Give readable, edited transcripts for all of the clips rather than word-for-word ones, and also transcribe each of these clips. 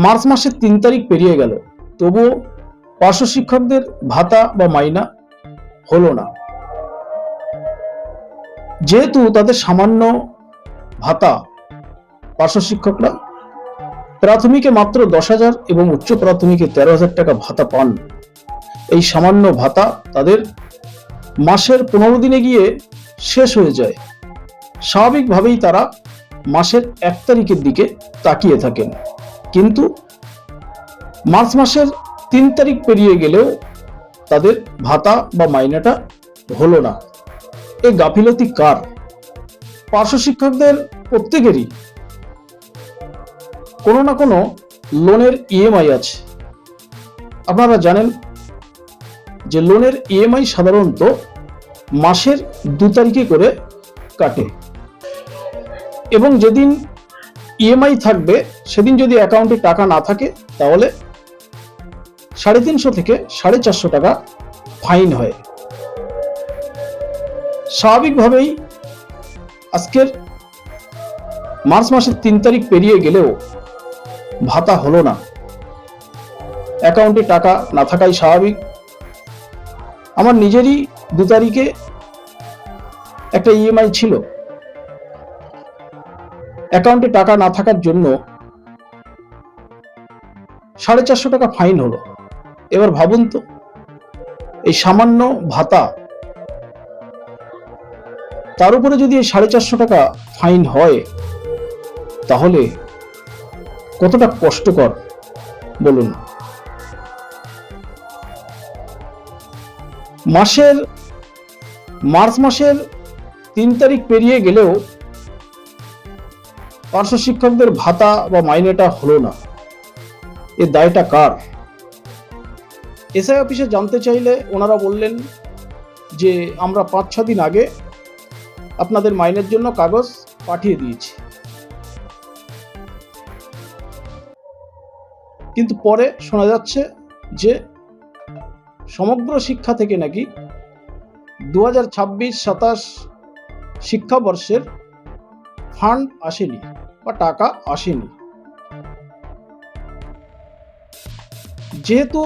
March মাসের ৩ তারিখ পেরিয়ে গেল, তবুও পার্শ্ব শিক্ষকদের ভাতা বা মাইনা হলো না। যেহেতু তাদের সামান্য ভাতা, পার্শ্ব শিক্ষকরা প্রাথমিকে মাত্র 10,000 এবং উচ্চ প্রাথমিকে 13,000 টাকা ভাতা পান। এই সামান্য ভাতা তাদের মাসের 15 দিনে গিয়ে শেষ হয়ে যায়। স্বাভাবিকভাবেই তারা মাসের 1 তারিখের দিকে তাকিয়ে থাকেন, কিন্তু মার্চ মাসের 3 তারিখ পেরিয়ে গেলেও তাদের ভাতা বা মাইনাটা হলো না। এই গাফিলতি কার? পার্শ্ব শিক্ষকদের প্রত্যেকেরই কোনো না কোনো লোনের ইএমআই আছে। আপনারা জানেন যে লোনের ইএমআই সাধারণত মাসের 2 তারিখে করে কাটে, এবং যেদিন ইএমআই থাকবে সেদিন যদি অ্যাকাউন্টে টাকা না থাকে তাহলে 350 থেকে 450 টাকা ফাইন হয়। স্বাভাবিকভাবেই আজকের মার্চ মাসের 3 তারিখ পেরিয়ে গেলেও ভাতা হলো না। অ্যাকাউন্টে টাকা না থাকাই স্বাভাবিক। আমার নিজেরই 2 তারিখে একটা ইএমআই ছিল, অ্যাকাউন্টে টাকা না থাকার জন্য 450 টাকা ফাইন হলো। এবার ভাবুন তো, এই সামান্য ভাতা, তার উপরে যদি এই 450 টাকা ফাইন হয় তাহলে কতটা কষ্টকর বলুন। মার্চ মাসের 3 তারিখ পেরিয়ে গেলেও পার্শ্ব শিক্ষকদের ভাতা বা মাইনেটা হলো না। এ দায়টা কার? এসআই অফিসে জানতে চাইলে ওনারা বললেন যে আমরা 5-6 দিন আগে আপনাদের মাইনের জন্য কাগজ পাঠিয়ে দিয়েছি। কিন্তু পরে শোনা যাচ্ছে যে সমগ্র শিক্ষা থেকে নাকি 2026-27 শিক্ষাবর্ষের ফান্ড আসেনি বা টাকা আসেনি। যেহেতু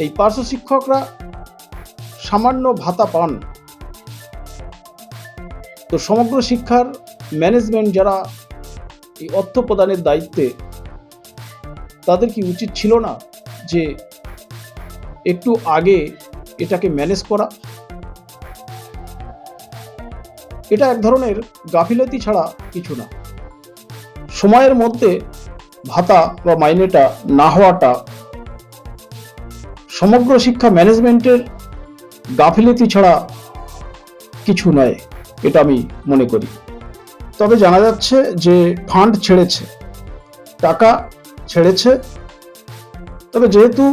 এই পার্শ্ব শিক্ষকরা সামান্য ভাতা পান, তো সমগ্র শিক্ষার ম্যানেজমেন্ট যারা এই অর্থ প্রদানের দায়িত্বে, তাদের কি উচিত ছিল না যে একটু আগে এটাকে ম্যানেজ করা? এটা এক ধরনের গাফিলতি ছাড়া কিছু না। সময়ের মধ্যে ভাতা বা মাইনেটা না হওয়াটা সমগ্র শিক্ষা ম্যানেজমেন্টের গাফিলতি ছাড়া কিছু নয়, এটা আমি মনে করি। তবে জানা যাচ্ছে যে ফান্ড ছেড়েছে, টাকা ছেড়েছে। তবে যেহেতু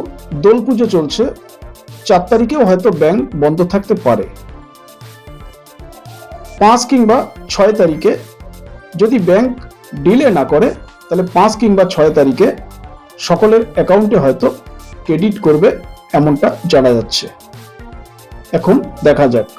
দোল পুজো চলছে, 4 তারিখেও হয়তো ব্যাংক বন্ধ থাকতে পারে। 5 কিংবা 6 তারিখে যদি ব্যাংক ডিলে না করে, তাহলে 5 কিংবা 6 তারিখে সকলের অ্যাকাউন্টে হয়তো ক্রেডিট করবে, এমনটা জানা যাচ্ছে। এখন দেখা যাক।